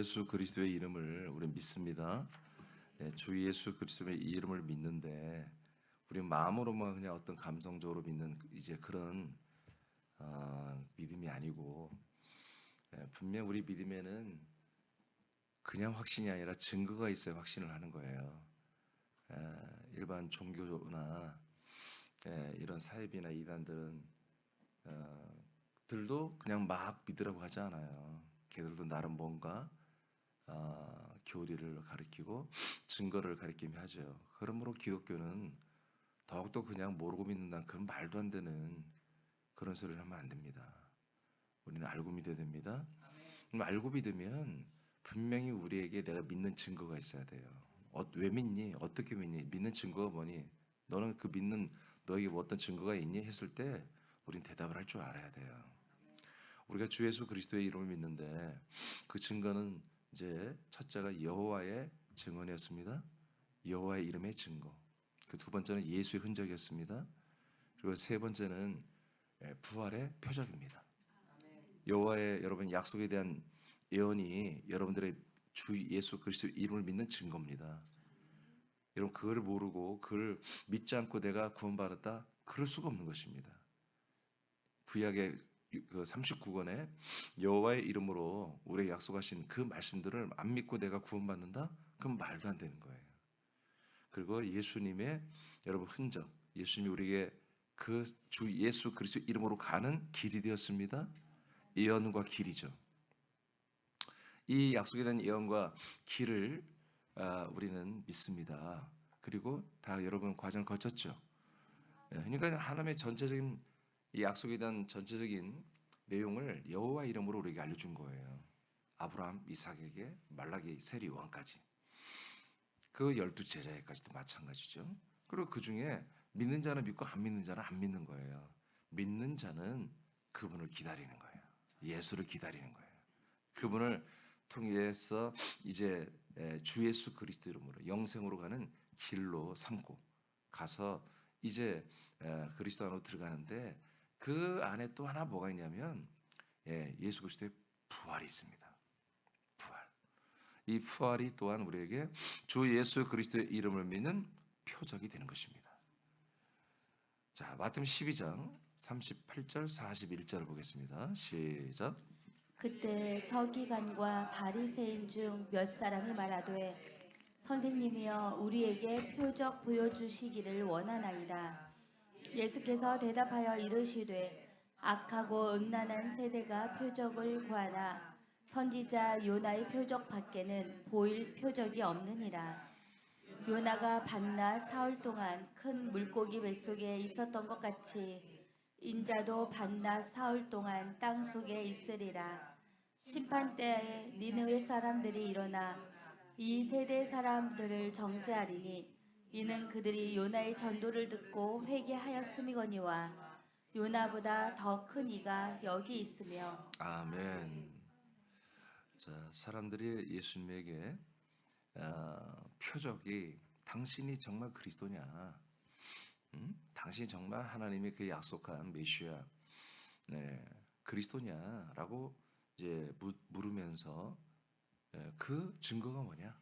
예수 그리스도의 이름을 우리 믿습니다. 네, 주 예수 그리스도의 이름을 믿는데 우리 마음으로만 그냥 어떤 감성적으로 믿는 이제 그런 믿음이 아니고 분명 우리 믿음에는 그냥 확신이 아니라 증거가 있어야 확신을 하는 거예요. 일반 종교나 이런 사이비나 이단들은 들도 그냥 막 믿으라고 하지 않아요. 걔들도 나름 뭔가 교리를 가리키고 증거를 가리키며 하죠. 그러므로 기독교는 더욱더 그냥 모르고 믿는다는 그런 말도 안 되는 그런 소리를 하면 안 됩니다. 우리는 알고 믿어야 됩니다. 알고 믿으면 분명히 우리에게 내가 믿는 증거가 있어야 돼요. 왜 믿니? 어떻게 믿니? 믿는 증거가 뭐니? 너는 그 믿는 너에게 뭐 어떤 증거가 있니? 했을 때 우린 대답을 할 줄 알아야 돼요. 우리가 주 예수 그리스도의 이름을 믿는데 그 증거는 이제 첫째가 여호와의 증언이었습니다. 여호와의 이름의 증거. 그 두 번째는 예수의 흔적이었습니다. 그리고 세 번째는 부활의 표적입니다. 여호와의 여러분 약속에 대한 예언이 여러분들의 주 예수 그리스도의 이름을 믿는 증거입니다. 여러분 그걸 모르고 그걸 믿지 않고 내가 구원받았다? 그럴 수가 없는 것입니다. 구약의 그 39권에 여호와의 이름으로 우리에게 약속하신 그 말씀들을 안 믿고 내가 구원받는다? 그건 말도 안 되는 거예요. 그리고 예수님의 여러분 흔적, 예수님이 우리에게 그 주 예수 그리스도 이름으로 가는 길이 되었습니다. 예언과 길이죠. 이 약속에 대한 예언과 길을 우리는 믿습니다. 그리고 다 여러분 과정을 거쳤죠. 그러니까 하나님의 전체적인 이 약속에 대한 전체적인 내용을 여호와 이름으로 우리에게 알려준 거예요. 아브라함, 이삭에게, 말라기, 세리 요한까지. 그 12제자에까지도 마찬가지죠. 그리고 그 중에 믿는 자는 믿고 안 믿는 자는 안 믿는 거예요. 믿는 자는 그분을 기다리는 거예요. 예수를 기다리는 거예요. 그분을 통해서 이제 주 예수 그리스도 이름으로 영생으로 가는 길로 삼고 가서 이제 그리스도 안으로 들어가는데 그 안에 또 하나 뭐가 있냐면 예수 그리스도의 부활이 있습니다. 부활. 이 부활이 또한 우리에게 주 예수 그리스도의 이름을 믿는 표적이 되는 것입니다. 자, 마태복음 12장 38절 41절을 보겠습니다. 시작. 그때 서기관과 바리새인 중 몇 사람이 말하되 선생님이여 우리에게 표적 보여주시기를 원하나이다. 예수께서 대답하여 이르시되 악하고 음란한 세대가 표적을 구하나 선지자 요나의 표적 밖에는 보일 표적이 없느니라. 요나가 밤낮 사흘 동안 큰 물고기 뱃속에 있었던 것 같이 인자도 밤낮 사흘 동안 땅 속에 있으리라. 심판 때에 니느웨 사람들이 일어나 이 세대 사람들을 정죄하리니 이는 그들이 요나의 전도를 듣고 회개하였음이거니와 요나보다 더 큰 이가 여기 있으며. 아멘. 자, 사람들이 예수님에게 표적이 당신이 정말 그리스도냐? 당신이 정말 하나님이 그 약속한 메시아 그리스도냐라고 이제 물으면서 그 증거가 뭐냐?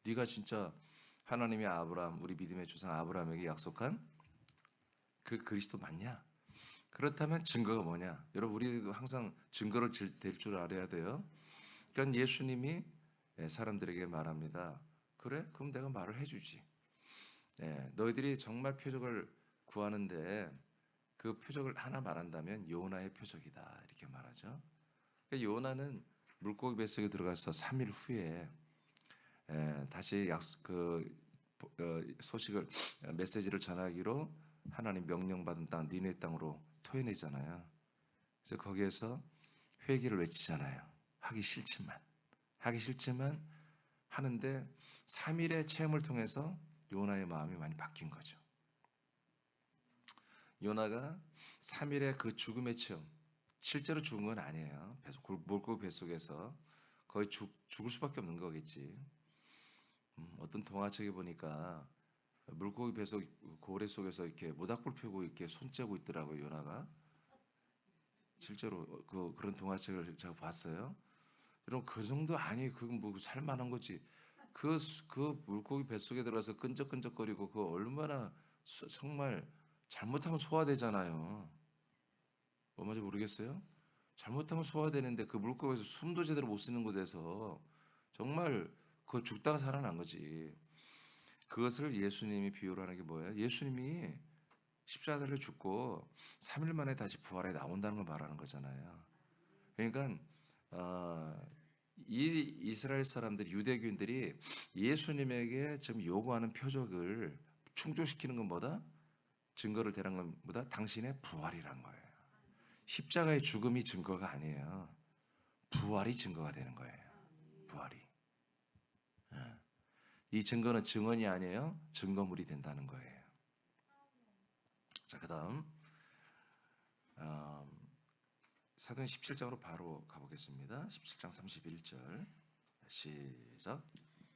네가 진짜 하나님의 아브라함, 우리 믿음의 조상 아브라함에게 약속한 그 그리스도 맞냐? 그렇다면 증거가 뭐냐? 여러분 우리도 항상 증거를 댈 줄 알아야 돼요. 그러니까 예수님이 사람들에게 말합니다. 그래? 그럼 내가 말을 해주지. 너희들이 정말 표적을 구하는데 그 표적을 하나 말한다면 요나의 표적이다 이렇게 말하죠. 그러니까 요나는 물고기 뱃속에 들어가서 3일 후에 다시 소식을 메시지를 전하기로 하나님 명령받은 땅 니네 땅으로 토해내잖아요. 그래서 거기에서 회개를 외치잖아요. 하기 싫지만 하는데 3일의 체험을 통해서 요나의 마음이 많이 바뀐 거죠. 요나가 3일의 그 죽음의 체험, 실제로 죽은 건 아니에요. 물고기 뱃속에서 거의 죽을 수밖에 없는 거겠지. 어떤 동화책에 보니까 물고기 뱃속 고래 속에서 이렇게 모닥불 펴고 이렇게 손 째고 있더라고요, 요나가. 실제로 그런 동화책을 제가 봤어요. 그럼 그 정도 아니 그건 뭐 살만한 거지. 그 물고기 뱃속에 들어가서 끈적끈적거리고 그 얼마나 정말 잘못하면 소화되잖아요. 뭔지 모르겠어요? 잘못하면 소화되는데 그 물고기에서 숨도 제대로 못 쉬는 곳에서 정말 그 죽다가 살아난 거지. 그것을 예수님이 비유를 하는 게 뭐예요? 예수님이 십자가를 죽고 3일 만에 다시 부활해 나온다는 걸 말하는 거잖아요. 그러니까 이 이스라엘 사람들 유대교인들이 예수님에게 지금 요구하는 표적을 충족시키는 건 뭐다? 증거를 대는 건 뭐다? 당신의 부활이란 거예요. 십자가의 죽음이 증거가 아니에요. 부활이 증거가 되는 거예요. 부활이. 이 증거는 증언이 아니에요. 증거물이 된다는 거예요. 자, 그다음 사도행 17장으로 바로 가보겠습니다. 17장 31절 시작.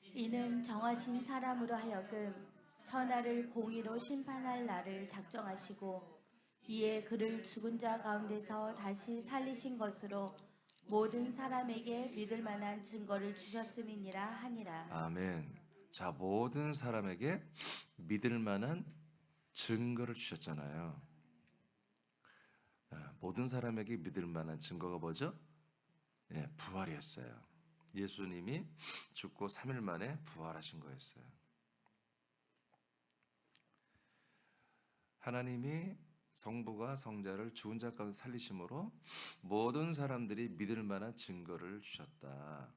이는 정하신 사람으로 하여금 천하를 공의로 심판할 날을 작정하시고 이에 그를 죽은 자 가운데서 다시 살리신 것으로 모든 사람에게 믿을 만한 증거를 주셨음이니라 하니라. 아멘. 자, 모든 사람에게 믿을 만한 증거를 주셨잖아요. 모든 사람에게 믿을 만한 증거가 뭐죠? 예, 부활이었어요. 예수님이 죽고 3일 만에 부활하신 거였어요. 하나님이 성부가 성자를 죽은 자 가운데 살리심으로 모든 사람들이 믿을 만한 증거를 주셨다.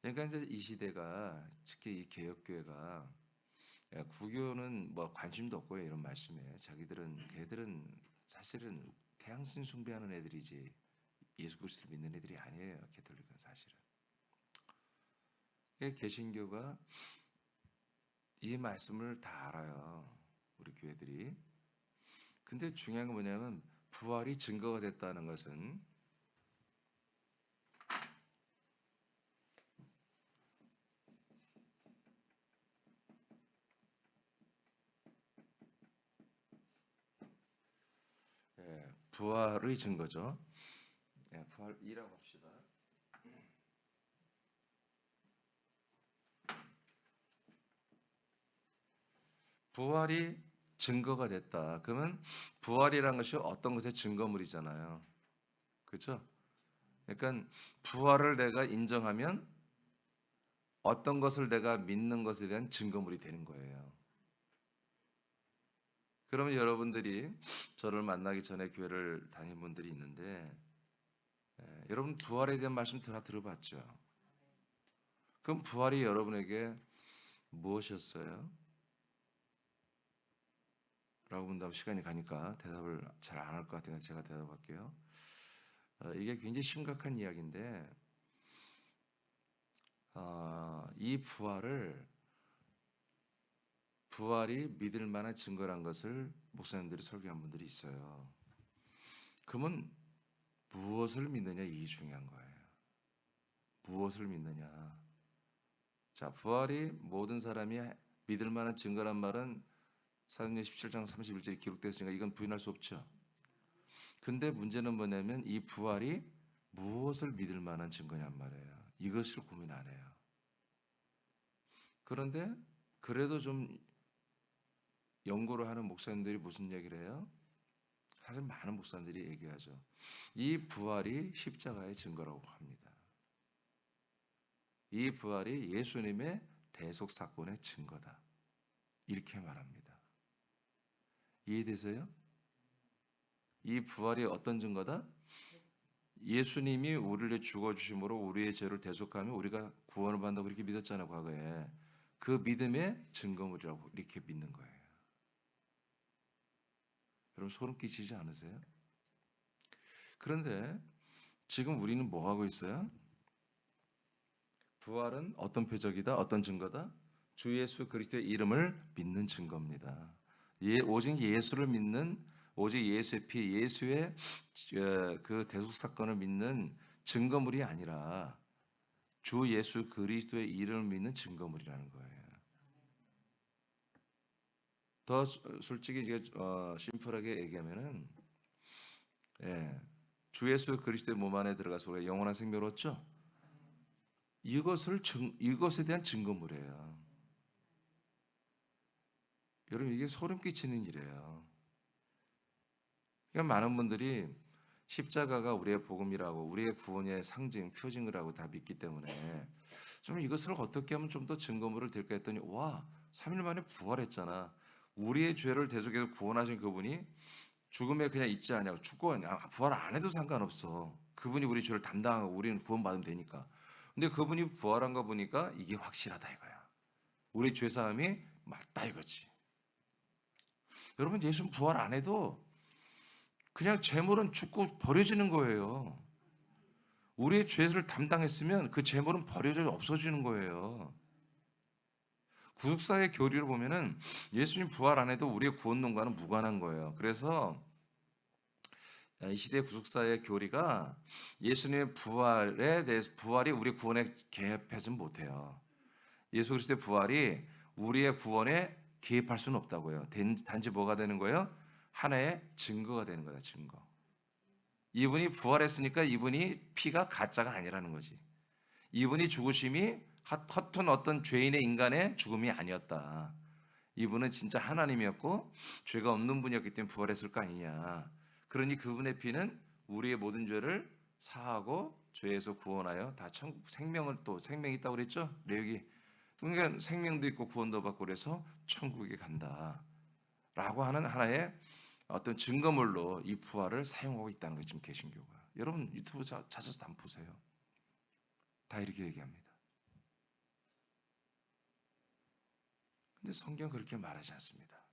그러니까 이제 이 시대가 특히 이 개혁교회가 구교는 뭐 관심도 없고요 이런 말씀에 걔들은 사실은 태양신 숭배하는 애들이지 예수 그리스도를 믿는 애들이 아니에요. 개톨릭은 사실은. 개신교가 이 말씀을 다 알아요. 우리 교회들이. 근데 중요한 건 뭐냐면 부활이 증거가 됐다는 것은 부활의 증거죠. 부활 2라고 합시다. 부활이 증거가 됐다. 그러면 부활이라는 것이 어떤 것의 증거물이잖아요. 그렇죠? 그러니까 부활을 내가 인정하면 어떤 것을 내가 믿는 것에 대한 증거물이 되는 거예요. 그러면 여러분들이 저를 만나기 전에 교회를 다닌 분들이 있는데 여러분 부활에 대한 말씀 다 들어봤죠? 그럼 부활이 여러분에게 무엇이었어요? 라고 본다면 시간이 가니까 대답을 잘 안 할 것 같으니까 제가 대답할게요. 이게 굉장히 심각한 이야기인데 이 부활이 믿을 만한 증거란 것을 목사님들이 설교한 분들이 있어요. 그러면 무엇을 믿느냐 이게 중요한 거예요. 무엇을 믿느냐. 자, 부활이 모든 사람이 믿을 만한 증거란 말은 사도행전 17장 31절에 기록되었으니까 이건 부인할 수 없죠. 근데 문제는 뭐냐면 이 부활이 무엇을 믿을 만한 증거냔 말이에요. 이것을 고민 안 해요. 그런데 그래도 좀 연구를 하는 목사님들이 무슨 얘기를 해요? 사실 많은 목사님들이 얘기하죠. 이 부활이 십자가의 증거라고 합니다. 이 부활이 예수님의 대속 사건의 증거다. 이렇게 말합니다. 이해되세요? 이 부활이 어떤 증거다? 예수님이 우리를 죽어주심으로 우리의 죄를 대속하면 우리가 구원을 받는다고 이렇게 믿었잖아요. 과거에. 그 믿음의 증거물이라고 이렇게 믿는 거예요. 여러분 소름 끼치지 않으세요? 그런데 지금 우리는 뭐 하고 있어요? 부활은 어떤 표적이다? 어떤 증거다? 주 예수 그리스도의 이름을 믿는 증거입니다. 오직 예수를 믿는 오직 예수의 피, 예수의 그 대속 사건을 믿는 증거물이 아니라 주 예수 그리스도의 이름을 믿는 증거물이라는 거예요. 더 솔직히 이제 심플하게 얘기하면은 주 예수 그리스도의 몸 안에 들어가서 우리가 영원한 생명을 얻죠. 이것에 대한 증거물이에요. 여러분, 이게 소름 끼치는 일이에요. 그러니까 많은 분들이 십자가가 우리의 복음이라고, 우리의 구원의 상징, 표징이라고 다 믿기 때문에 좀 이것을 어떻게 하면 좀 더 증거물을 될까 했더니, 와, 3일 만에 부활했잖아. 우리의 죄를 대속해서 구원하신 그분이 죽음에 그냥 있지 않냐고, 죽고 부활 안 해도 상관없어. 그분이 우리 죄를 담당하고 우리는 구원받으면 되니까. 근데 그분이 부활한 거 보니까 이게 확실하다 이거야. 우리 죄 사함이 맞다 이거지. 여러분, 예수는 부활 안 해도 그냥 재물은 죽고 버려지는 거예요. 우리의 죄를 담당했으면 그 재물은 버려져 없어지는 거예요. 구속사의 교리를 보면은 예수님 부활 안 해도 우리의 구원론과는 무관한 거예요. 그래서 이 시대 구속사의 교리가 예수님의 부활에 대해서, 부활이 우리 구원에 개입하지 못해요. 예수 그리스도의 부활이 우리의 구원에 개입할 수는 없다고요. 단지 뭐가 되는 거예요? 하나의 증거가 되는 거다, 증거. 이분이 부활했으니까 이분이 피가 가짜가 아니라는 거지. 이분이 죽으심이 허튼 어떤 죄인의 인간의 죽음이 아니었다. 이분은 진짜 하나님이었고 죄가 없는 분이었기 때문에 부활했을 거 아니냐. 그러니 그분의 피는 우리의 모든 죄를 사하고 죄에서 구원하여 다 생명을, 또 생명이 있다고 그랬죠? 레위기. 그러니까 생명도 있고 구원도 받고 그래서 천국에 간다 라고 하는 하나의 어떤 증거물로 이 부활을 사용하고 있다는 거예요, 지금 개신교가. 여러분 유튜브 찾아서 다 보세요. 다 이렇게 얘기합니다. 근데 성경 그렇게 말하지 않습니다.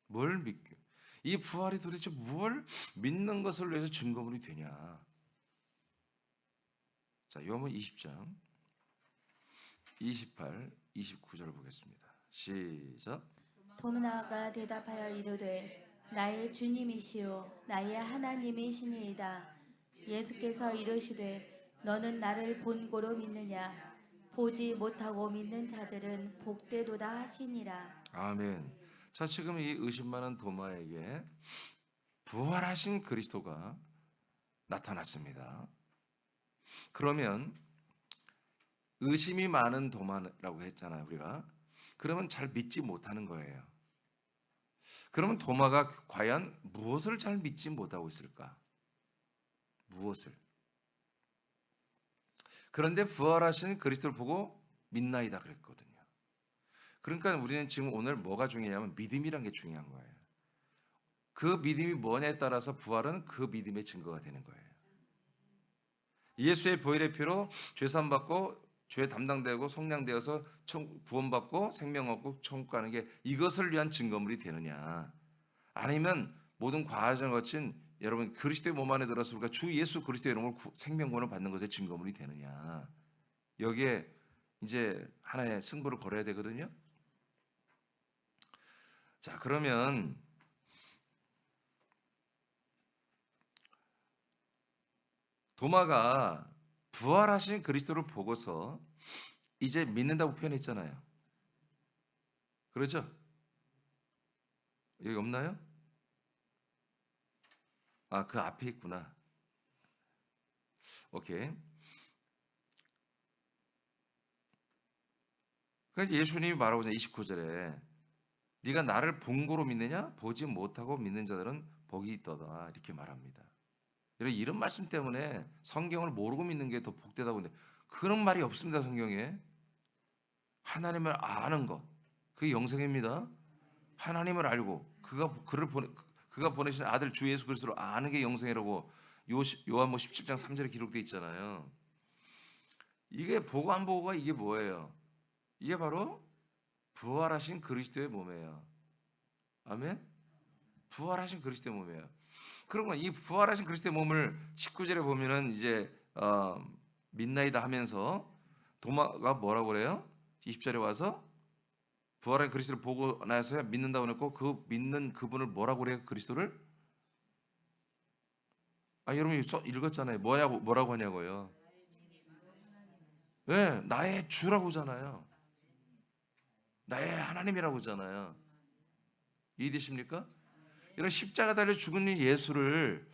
뭘 믿고, 이 부활이 도대체 뭘 믿는 것을 위해서 증거물이 되냐. 자, 요한복음 20장 28, 29절 보겠습니다. 시작. 도마가 대답하여 이르되 나의 주님이시요 나의 하나님이시니이다. 예수께서 이르시되 너는 나를 본고로 믿느냐. 보지 못하고 믿는 자들은 복되도다 하시니라. 아멘. 자, 지금 이 의심 많은 도마에게 부활하신 그리스도가 나타났습니다. 그러면 의심이 많은 도마라고 했잖아요, 우리가. 그러면 잘 믿지 못하는 거예요. 그러면 도마가 과연 무엇을 잘 믿지 못하고 있을까? 무엇을? 그런데 부활하신 그리스도를 보고 믿나이다 그랬거든요. 그러니까 우리는 지금 오늘 뭐가 중요하냐면 믿음이란 게 중요한 거예요. 그 믿음이 뭐냐에 따라서 부활은 그 믿음의 증거가 되는 거예요. 예수의 보혈의 피로 죄사함 받고 죄 담당되고 속량되어서 구원받고 생명 얻고 천국 가는 게 이것을 위한 증거물이 되느냐, 아니면 모든 과정을 거친 여러분 그리스도의 몸 안에 들어서 우리가 주 예수 그리스도의 이름으로 생명권을 받는 것의 증거물이 되느냐, 여기에 이제 하나의 승부를 걸어야 되거든요. 자, 그러면 도마가 부활하신 그리스도를 보고서 이제 믿는다고 표현했잖아요. 그렇죠? 여기 없나요? 아, 그 앞에 있구나. 오케이. 그러니까 예수님이 말하고 있잖아요. 29절에 네가 나를 본고로 믿느냐? 보지 못하고 믿는 자들은 복이 있도다, 이렇게 말합니다. 이런 말씀 때문에 성경을 모르고 믿는 게 더 복되다고 하는데 그런 말이 없습니다. 성경에. 하나님을 아는 것, 그게 영생입니다. 하나님을 알고 그가 보내신 아들 주 예수 그리스도를 아는 게 영생이라고 요한복음 17장 3절에 기록되어 있잖아요. 이게 보고 안 보고가 이게 뭐예요? 이게 바로 부활하신 그리스도의 몸이에요. 아멘. 부활하신 그리스도의 몸이에요. 그러면 이 부활하신 그리스도의 몸을 19절에 보면은 이제 mid나이다 하면서 도마가 뭐라고 그래요? 20절에 와서 부활한 그리스도를 보고 나서야 믿는다고 했고, 그 믿는 그분을 뭐라고 그래요? 그리스도를? 여러분이 읽었잖아요. 뭐라고 하냐고요? 네, 나의 주라고 하잖아요. 나의 하나님이라고 하잖아요. 이해되십니까? 이런 십자가 달려 죽은 예수를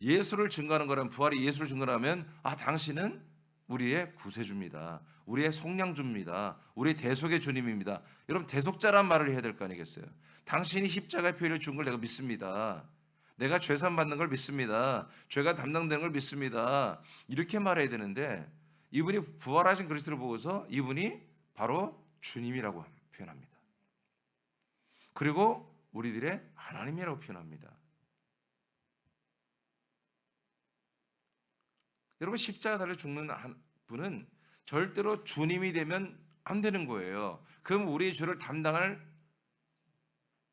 예수를 증거하는 거라면, 부활이 예수를 증거하면 당신은 우리의 구세주입니다. 우리의 속량주입니다. 우리의 대속의 주님입니다. 여러분, 대속자란 말을 해야 될 거 아니겠어요? 당신이 십자가의 피를 준 걸 내가 믿습니다. 내가 죄산 받는 걸 믿습니다. 죄가 담당되는 걸 믿습니다. 이렇게 말해야 되는데, 이분이 부활하신 그리스도를 보고서 이분이 바로 주님이라고 표현합니다. 그리고 우리들의 하나님이라고 표현합니다. 여러분, 십자가 달려 죽는 분은 절대로 주님이 되면 안 되는 거예요. 그럼 우리의 죄를 담당할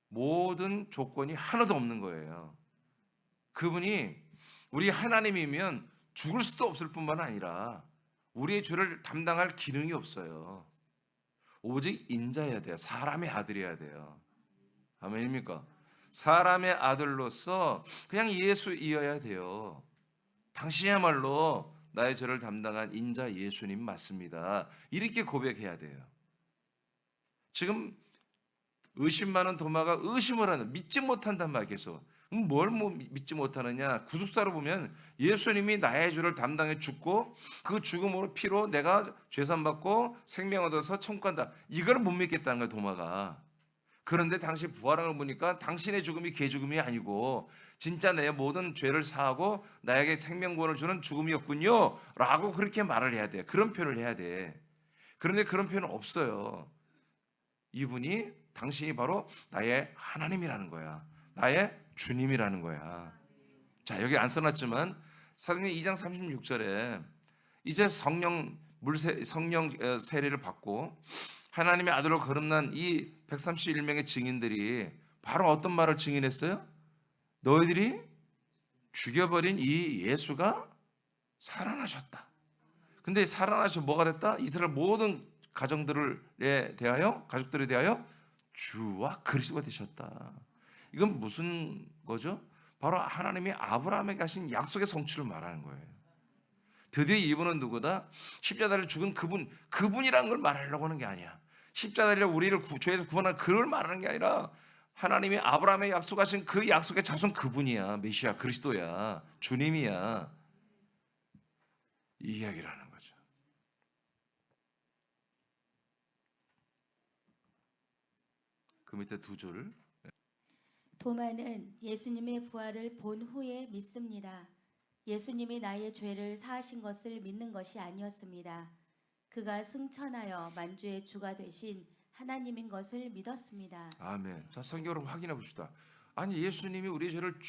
모든 조건이 하나도 없는 거예요. 그분이 우리 하나님이면 죽을 수도 없을 뿐만 아니라 우리의 죄를 담당할 기능이 없어요. 오직 인자여야 돼요. 사람의 아들이어야 돼요. 아멘입니까? 사람의 아들로서 그냥 예수이어야 돼요. 당신이야말로 나의 죄를 담당한 인자 예수님 맞습니다. 이렇게 고백해야 돼요. 지금 의심 많은 도마가 의심을 하는, 믿지 못한단 말이에요. 계속. 뭘 믿지 못하느냐? 구속사로 보면 예수님이 나의 죄를 담당해 죽고 그 죽음으로 피로 내가 죄산받고 생명 얻어서 천국 간다. 이걸 못 믿겠다는 거예요, 도마가. 그런데 당신 부활한 걸 보니까 당신의 죽음이 개죽음이 아니고 진짜 내 모든 죄를 사하고 나에게 생명권을 주는 죽음이었군요 라고 그렇게 말을 해야 돼. 그런 표현을 해야 돼. 그런데 그런 표현은 없어요. 이분이, 당신이 바로 나의 하나님이라는 거야. 나의 주님이라는 거야. 자, 여기 안 써놨지만 사도행전 2장 36절에 이제 성령 세례를 받고 하나님의 아들로 거듭난 이 131명의 증인들이 바로 어떤 말을 증인했어요? 너희들이 죽여버린 이 예수가 살아나셨다. 근데 살아나셔 뭐가 됐다? 이스라엘 모든 가족들에 대하여 주와 그리스도가 되셨다. 이건 무슨 거죠? 바로 하나님이 아브라함에게 하신 약속의 성취를 말하는 거예요. 드디어 이분은 누구다? 십자가를 죽은 그분이라는 걸 말하려고 하는 게 아니야. 십자가를 우리를 죄에서 구원한 그걸 말하는 게 아니라 하나님이 아브라함에 약속하신 그 약속의 자손 그분이야. 메시아 그리스도야. 주님이야. 이 이야기를 하는 거죠. 그 밑에 두 줄. 도마는 예수님의 부활을 본 후에 믿습니다. 예수님이 나의 죄를 사하신 것을 믿는 것이 아니었습니다. 그가 승천하여 만주의 주가 되신 하나님인 것을 믿었습니다. 아멘. 자, 성경으로 확인해 봅시다. 아니, 예수님이 우리의 죄를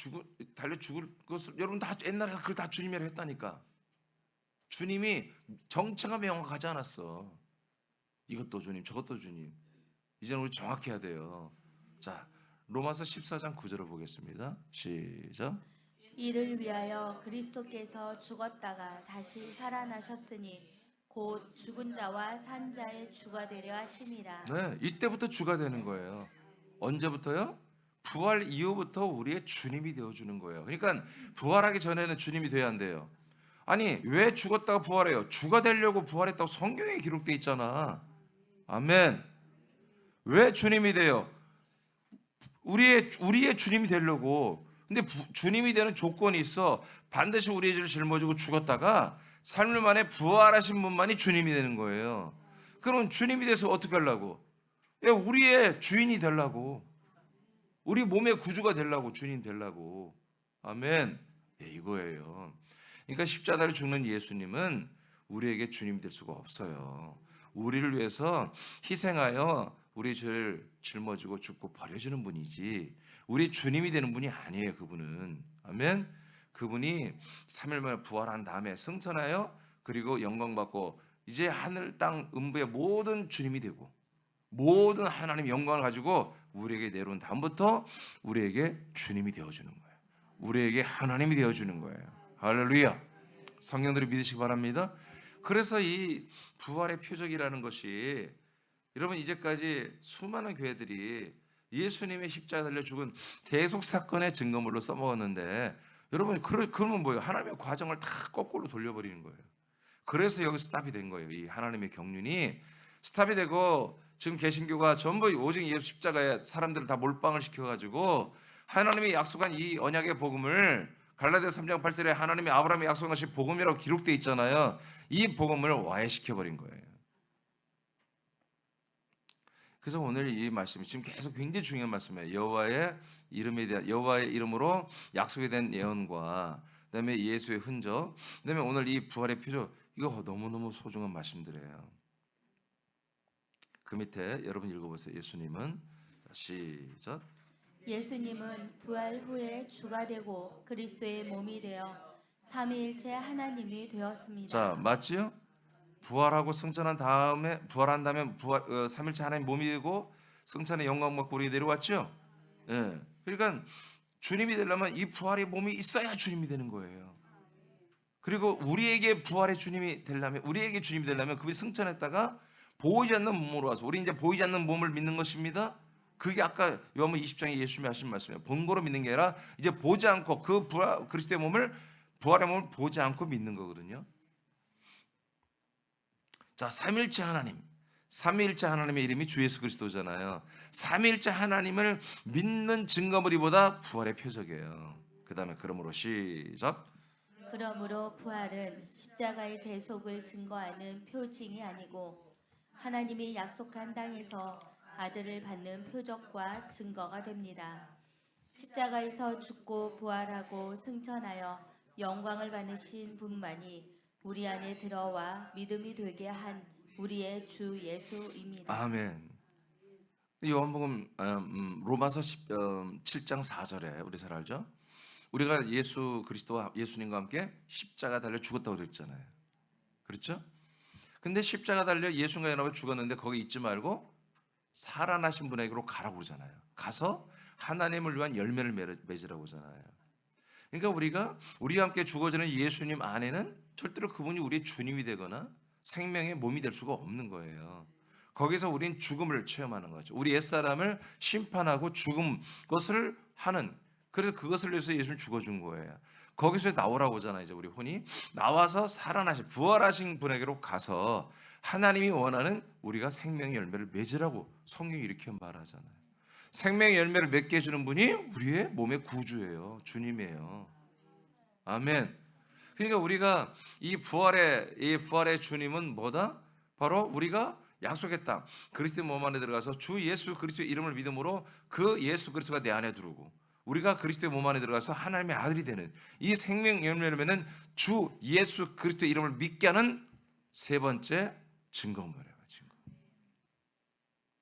달려 죽을 것을 여러분 다 옛날에 그걸 다 주님이라 했다니까. 주님이 정체가 명확하지 않았어. 이것도 주님, 저것도 주님. 이제는 우리 정확해야 돼요. 자, 로마서 14장 9절을 보겠습니다. 시작. 이를 위하여 그리스도께서 죽었다가 다시 살아나셨으니 곧 죽은 자와 산 자의 주가 되려 하심이라. 네, 이때부터 주가 되는 거예요. 언제부터요? 부활 이후부터 우리의 주님이 되어주는 거예요. 그러니까 부활하기 전에는 주님이 돼야 한대요. 아니, 왜 죽었다가 부활해요? 주가 되려고 부활했다고 성경에 기록돼 있잖아. 아멘. 왜 주님이 돼요? 우리의 주님이 되려고. 근데 주님이 되는 조건이 있어. 반드시 우리의 죄를 짊어지고 죽었다가 삶을 만에 부활하신 분만이 주님이 되는 거예요. 그럼 주님이 돼서 어떻게 하려고? 우리의 주인이 되려고. 우리 몸의 구주가 되려고. 주인 되려고. 아멘. 이거예요. 그러니까 십자가를 죽는 예수님은 우리에게 주님이 될 수가 없어요. 우리를 위해서 희생하여 우리 죄를 짊어지고 죽고 버려주는 분이지 우리 주님이 되는 분이 아니에요. 그분은. 아멘. 그분이 3일 만에 부활한 다음에 승천하여 그리고 영광받고 이제 하늘 땅 음부의 모든 주님이 되고 모든 하나님 영광을 가지고 우리에게 내려온 다음부터 우리에게 주님이 되어주는 거예요. 우리에게 하나님이 되어주는 거예요. 할렐루야. 성령들이 믿으시기 바랍니다. 그래서 이 부활의 표적이라는 것이 여러분 이제까지 수많은 교회들이 예수님의 십자가에 달려 죽은 대속 사건의 증거물로 써먹었는데 여러분 그러면 뭐예요? 하나님의 과정을 다 거꾸로 돌려버리는 거예요. 그래서 여기 스탑이 된 거예요. 이 하나님의 경륜이 스탑이 되고 지금 개신교가 전부 오직 예수 십자가에 사람들을 다 몰빵을 시켜가지고 하나님이 약속한 이 언약의 복음을 갈라디아서 3장 8절에 하나님이 아브라함의 약속한 것이 복음이라고 기록되어 있잖아요. 이 복음을 와해시켜버린 거예요. 그래서 오늘 이 말씀이 지금 계속 굉장히 중요한 말씀이에요. 여호와의 이름에 대한, 여호와의 이름으로 약속에 대한 예언과 그다음에 예수의 흔적, 그다음에 오늘 이 부활의 표적, 이거 너무너무 소중한 말씀들이에요. 그 밑에 여러분 읽어보세요. 예수님은, 시작. 예수님은 부활 후에 주가 되고 그리스도의 몸이 되어 삼위일체 하나님이 되었습니다. 자, 맞지요? 부활하고 승천한 다음에, 부활한 다음에 삼일째 하나님 몸이 되고 승천의 영광 받고 우리 내려왔죠. 예. 그러니까 주님이 되려면 이 부활의 몸이 있어야 주님이 되는 거예요. 그리고 우리에게 부활의 주님이 되려면, 우리에게 주님이 되려면 그분이 승천했다가 보이지 않는 몸으로 와서, 우리 이제 보이지 않는 몸을 믿는 것입니다. 그게 아까 요한복음 20장에 예수님이 하신 말씀이에요. 본거로 믿는 게 아니라 이제 보지 않고 그 부활, 그리스도의 몸을, 부활의 몸을 보지 않고 믿는 거거든요. 자, 삼일째 하나님, 삼위일체 하나님의 이름이 주 예수 그리스도잖아요. 삼위일체 하나님을 믿는 증거물이보다 부활의 표적이에요. 그 다음에 그러므로 시작. 그러므로 부활은 십자가의 대속을 증거하는 표징이 아니고 하나님이 약속한 땅에서 아들을 받는 표적과 증거가 됩니다. 십자가에서 죽고 부활하고 승천하여 영광을 받으신 분만이 우리 안에 들어와 믿음이 되게 한 우리의 주 예수입니다. 아멘. 요한복음 로마서 7장 4절에 우리 잘 알죠? 우리가 예수 그리스도와 예수님과 함께 십자가 달려 죽었다고 그랬잖아요. 그렇죠? 근데 십자가 달려 예수님과 연합해 죽었는데 거기 있지 말고 살아나신 분에게로 가라고 그러잖아요. 가서 하나님을 위한 열매를 맺으라고 하잖아요. 그러니까 우리와 함께 죽어지는 예수님 안에는 절대로 그분이 우리의 주님이 되거나 생명의 몸이 될 수가 없는 거예요. 거기서 우린 죽음을 체험하는 거죠. 우리 옛사람을 심판하고 죽음 것을 하는, 그래서 그것을 위해서 예수님 죽어준 거예요. 거기서 나오라고 하잖아요. 이제 우리 혼이 나와서 살아나신 부활하신 분에게로 가서 하나님이 원하는 우리가 생명의 열매를 맺으라고 성경이 이렇게 말하잖아요. 생명의 열매를 맺게 해주는 분이 우리의 몸의 구주예요. 주님이에요. 아멘. 그러니까 우리가 이 부활의 주님은 뭐다? 바로 우리가 약속의 땅 그리스도의 몸 안에 들어가서 주 예수 그리스도의 이름을 믿음으로 그 예수 그리스도가 내 안에 들어오고 우리가 그리스도의 몸 안에 들어가서 하나님의 아들이 되는 이 생명 열매는 주 예수 그리스도의 이름을 믿게 하는 세 번째 증거물이에요. 증거.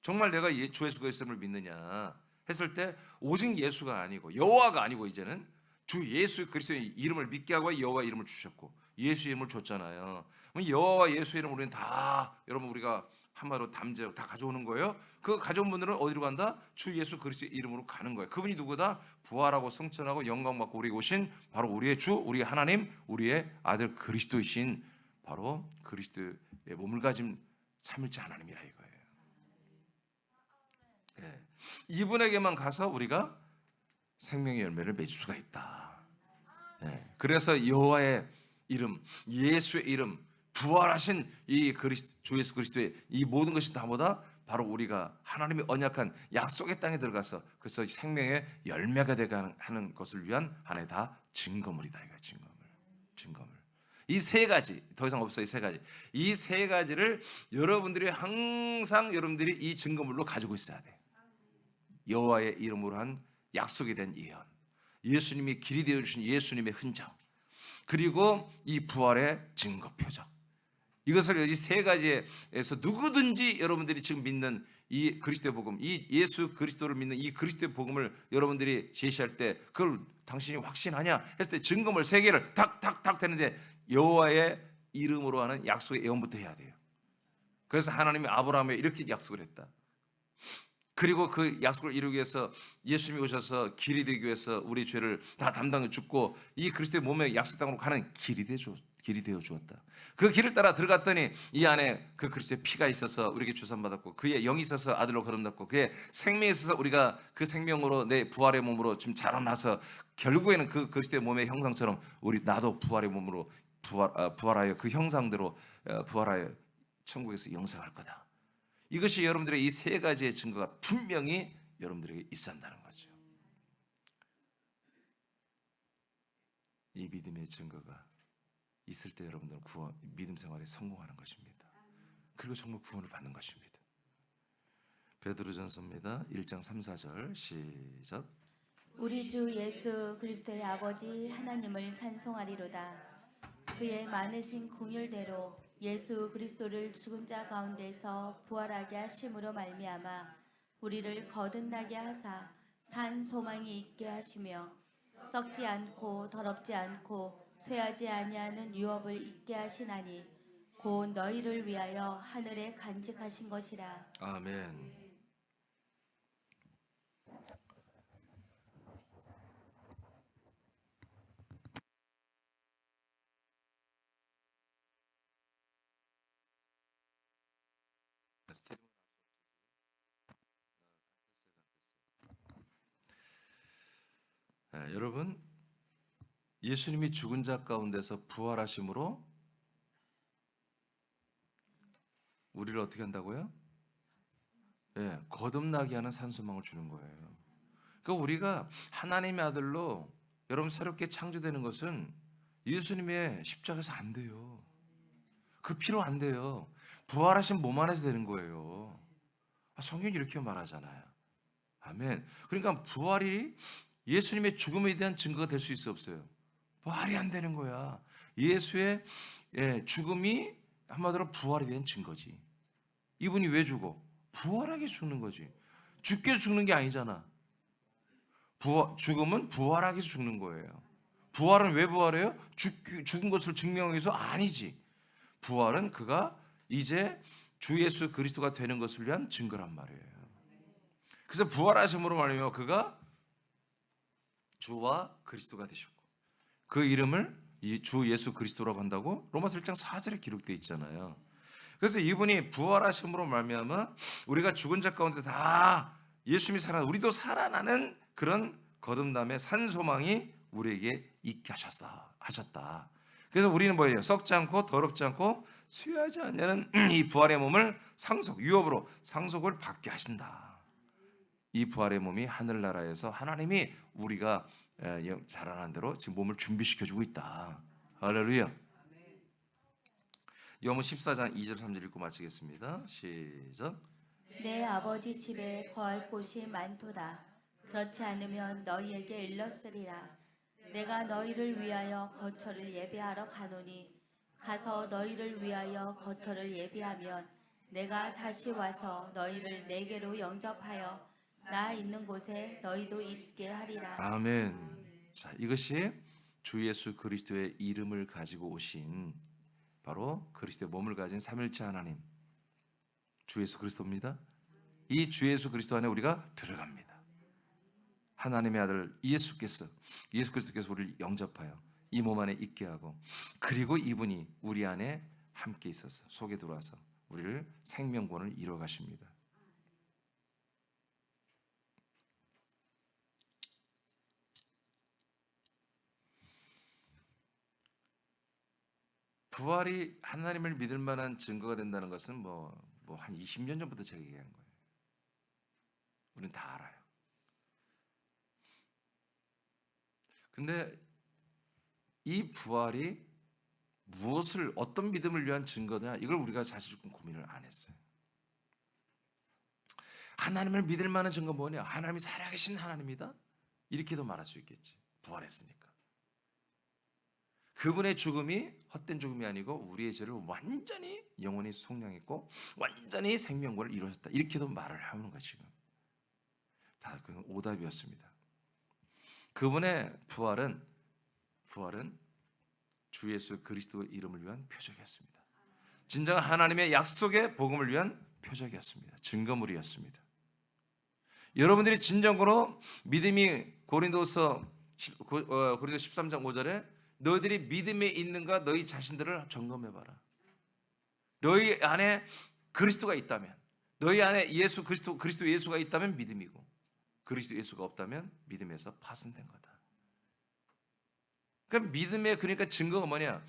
정말 내가 주 예수 그리스도를 믿느냐 했을 때 오직 예수가 아니고 여호와가 아니고 이제는 주 예수 그리스도의 이름을 믿게 하고 여호와 이름을 주셨고 예수 이름을 줬잖아요. 여호와와 예수 이름 우리는 다 여러분 우리가 한마디로 담제 다 가져오는 거예요. 그 가져온 분들은 어디로 간다? 주 예수 그리스도의 이름으로 가는 거예요. 그분이 누구다? 부활하고 승천하고 영광 받고 우리에게 오신 바로 우리의 주, 우리의 하나님, 우리의 아들 그리스도이신 바로 그리스도의 몸을 가진 삼일째 하나님이라 이거예요. 예. 이분에게만 가서 우리가 생명의 열매를 맺을 수가 있다. 예. 그래서 여호와의 이름, 예수의 이름, 부활하신 이 주 예수 그리스도의 이 모든 것이 다 뭐다? 바로 우리가 하나님의 언약한 약속의 땅에 들어가서 그래서 생명의 열매가 되게 하는 것을 위한 하나의 다 증거물이다. 이거 증거물. 이 세 가지 더 이상 없어요. 이 세 가지. 이 세 가지를 여러분들이 항상 여러분들이 이 증거물로 가지고 있어야 돼. 여호와의 이름으로 한 약속에 대한 예언, 예수님이 길이 되어 주신 예수님의 흔적, 그리고 이 부활의 증거 표적. 이것을 이 세 가지에서 누구든지 여러분들이 지금 믿는 이 그리스도의 복음, 이 예수 그리스도를 믿는 이 그리스도의 복음을 여러분들이 제시할 때 그걸 당신이 확신하냐 했을 때 증거물 세 개를 탁탁탁 되는데 여호와의 이름으로 하는 약속의 예언부터 해야 돼요. 그래서 하나님이 아브라함에 이렇게 약속을 했다. 그리고 그 약속을 이루기 위해서 예수님이 오셔서 길이 되기 위해서 우리 죄를 다 담당해 죽고 이 그리스도의 몸의 약속 땅으로 가는 길이 되어 주었다. 그 길을 따라 들어갔더니 이 안에 그 그리스도의 피가 있어서 우리에게 주선받았고 그의 영이 있어서 아들로 거듭났고 그의 생명이 있어서 우리가 그 생명으로 내 부활의 몸으로 지금 자라나서 결국에는 그 그리스도의 몸의 형상처럼 나도 부활의 몸으로 부활하여 그 형상대로 부활하여 천국에서 영생할 거다. 이것이 여러분들의 이 세 가지의 증거가 분명히 여러분들에게 있어야 한다는 거죠. 이 믿음의 증거가 있을 때 여러분들은 믿음 생활에 성공하는 것입니다. 그리고 정말 구원을 받는 것입니다. 베드로전서입니다. 1장 3, 4절 시작. 우리 주 예수 그리스도의 아버지 하나님을 찬송하리로다. 그의 많으신 긍휼대로 예수 그리스도를 죽은 자 가운데서 부활하게 하심으로 말미암아 우리를 거듭나게 하사 산 소망이 있게 하시며 썩지 않고 더럽지 않고 쇠하지 아니하는 유업을 있게 하시나니 곧 너희를 위하여 하늘에 간직하신 것이라. 아멘. 여러분, 예수님이 죽은 자 가운데서 부활하심으로 우리를 어떻게 한다고요? 거듭나게 하는 산소망을 주는 거예요. 그러니까 우리가 하나님의 아들로 여러분 새롭게 창조되는 것은 예수님의 십자가에서 안 돼요. 그 피로 안 돼요. 부활하신 몸 안에서 되는 거예요. 성경이 이렇게 말하잖아요. 아멘. 그러니까 부활이 예수님의 죽음에 대한 증거가 될 수 있어 없어요? 말이 안 되는 거야. 예수의 죽음이 한마디로 부활에 대한 증거지. 이분이 왜 죽어? 부활하게 죽는 거지. 죽게 죽는 게 아니잖아. 죽음은 부활하기 위해서 죽는 거예요. 부활은 왜 부활해요? 죽은 것을 증명하기 위해서? 아니지. 부활은 그가 이제 주 예수 그리스도가 되는 것을 위한 증거란 말이에요. 그래서 부활하심으로 말하며 그가 주와 그리스도가 되셨고 그 이름을 주 예수 그리스도라고 한다고 로마서 1장 4절에 기록되어 있잖아요. 그래서 이분이 부활하심으로 말미암아 우리가 죽은 자 가운데 다 예수님이 우리도 살아나는 그런 거듭남의 산 소망이 우리에게 있게 하셨다. 그래서 우리는 뭐예요? 썩지 않고 더럽지 않고 쇠하지 않냐는 이 부활의 몸을 유업으로 상속을 받게 하신다. 이 부활의 몸이 하늘나라에서 하나님이 우리가 자라나는 대로 지금 몸을 준비시켜주고 있다. 할렐루야. 요한복음 14장 2절 3절 읽고 마치겠습니다. 시작. 내 아버지 집에 거할 곳이 많도다. 그렇지 않으면 너희에게 일렀으리라. 내가 너희를 위하여 거처를 예비하러 가노니 가서 너희를 위하여 거처를 예비하면 내가 다시 와서 너희를 내게로 영접하여 나 있는 곳에 너희도 있게 하리라. 아멘. 자, 이것이 주 예수 그리스도의 이름을 가지고 오신 바로 그리스도의 몸을 가진 삼일체 하나님 주 예수 그리스도입니다. 이 주 예수 그리스도 안에 우리가 들어갑니다. 하나님의 아들 예수 그리스도께서 우리를 영접하여 이 몸 안에 있게 하고 그리고 이분이 우리 안에 함께 있어서 속에 들어와서 우리를 생명권을 이루어 가십니다. 부활이 하나님을 믿을 만한 증거가 된다는 것은 뭐 한 20년 전부터 제가 얘기한 거예요. 우리는 다 알아요. 근데 이 부활이 어떤 믿음을 위한 증거냐 이걸 우리가 사실 조금 고민을 안 했어요. 하나님을 믿을 만한 증거 뭐냐? 하나님이 살아계신 하나님이다? 이렇게도 말할 수 있겠지. 부활했으니까. 그분의 죽음이 헛된 죽음이 아니고 우리의 죄를 완전히 영원히 속량했고 완전히 생명권을 이루셨다. 이렇게도 말을 하는 거야 지금. 다 그건 오답이었습니다. 그분의 부활은 주 예수 그리스도의 이름을 위한 표적이었습니다. 진정한 하나님의 약속의 복음을 위한 표적이었습니다. 증거물이었습니다. 여러분들이 진정으로 믿음이 고린도서 13장 5절에 너희들이 믿음에 있는가 너희 자신들을 점검해봐라. 너희 안에 그리스도가 있다면 너희 안에 그리스도 예수가 있다면 믿음이고 그리스도 예수가 없다면 믿음에서 파손된 거다. 그러니까 증거가 뭐냐?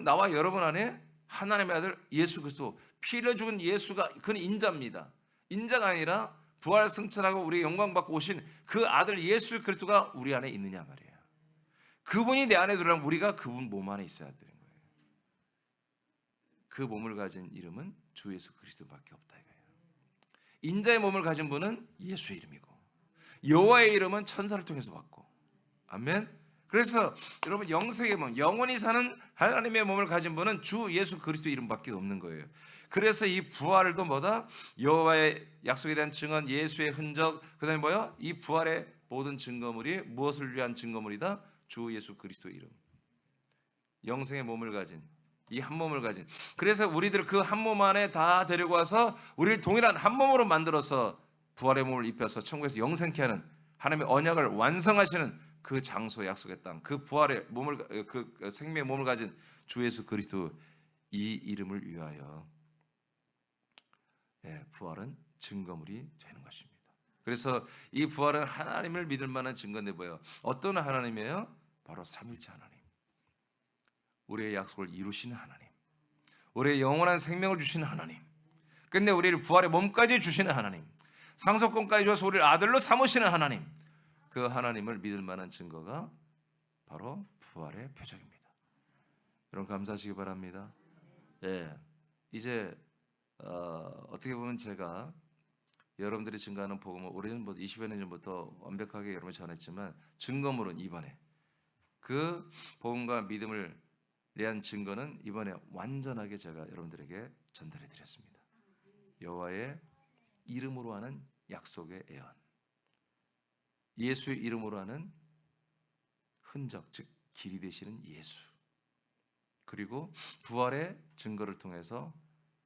나와 여러분 안에 하나님의 아들 예수 그리스도 피 흘려 죽은 예수가 그는 인자입니다. 인자가 아니라 부활 승천하고 우리 영광 받고 오신 그 아들 예수 그리스도가 우리 안에 있느냐 말이에요. 그분이 내 안에 들어오면 우리가 그분 몸 안에 있어야 되는 거예요. 그 몸을 가진 이름은 주 예수 그리스도밖에 없다 이거예요. 인자의 몸을 가진 분은 예수의 이름이고 여호와의 이름은 천사를 통해서 받고. 아멘. 그래서 여러분 영생의 몸, 영원히 사는 하나님의 몸을 가진 분은 주 예수 그리스도 이름밖에 없는 거예요. 그래서 이 부활도 뭐다? 여호와의 약속에 대한 증언, 예수의 흔적, 그다음에 뭐야? 이 부활의 모든 증거물이 무엇을 위한 증거물이다? 주 예수 그리스도 이름. 영생의 몸을 가진 이 한 몸을 가진. 그래서 우리들 그 한 몸 안에 다 데리고 와서 우리를 동일한 한 몸으로 만들어서 부활의 몸을 입혀서 천국에서 영생케 하는 하나님의 언약을 완성하시는 그 장소에 약속의 땅, 그 부활의 몸을, 그 생명의 몸을 가진 주 예수 그리스도 이 이름을 위하여 부활은 증거물이 되는 것입니다. 그래서 이 부활은 하나님을 믿을 만한 증거인데 뭐예요? 어떤 하나님이에요? 바로 삼일째 하나님, 우리의 약속을 이루시는 하나님, 우리의 영원한 생명을 주시는 하나님, 근데 우리를 부활의 몸까지 주시는 하나님, 상속권까지 주어서 우리를 아들로 삼으시는 하나님, 그 하나님을 믿을 만한 증거가 바로 부활의 표적입니다. 여러분 감사하시기 바랍니다. 이제 어떻게 보면 제가 여러분들이 증거하는 복음을 오래전부터 20여 년 전부터 완벽하게 여러분이 전했지만 증거물은 이번에 그 복음과 믿음을 위한 증거는 이번에 완전하게 제가 여러분들에게 전달해 드렸습니다. 여호와의 이름으로 하는 약속의 예언, 예수의 이름으로 하는 흔적, 즉 길이 되시는 예수, 그리고 부활의 증거를 통해서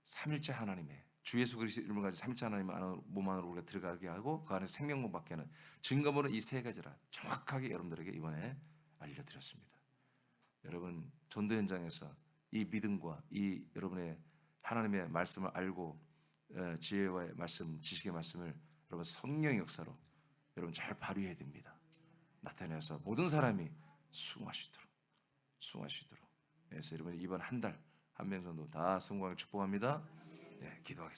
삼일째 하나님의 주 예수 그리스도 이름을 가진 삼일째 하나님 몸 안으로 우리가 들어가게 하고 그 안에 생명을 받게 하는 증거물은 이 세 가지라 정확하게 여러분들에게 이번에 알려드렸습니다. 여러분 전도 현장에서 이 믿음과 이 여러분의 하나님의 말씀을 알고 지혜와의 말씀, 지식의 말씀을 여러분 성령의 역사로 여러분 잘 발휘해야 됩니다. 나타내서 모든 사람이 수긍하시도록. 그래서 여러분 이번 한 달 한 명 정도 다 성공하길 축복합니다. 기도하겠습니다.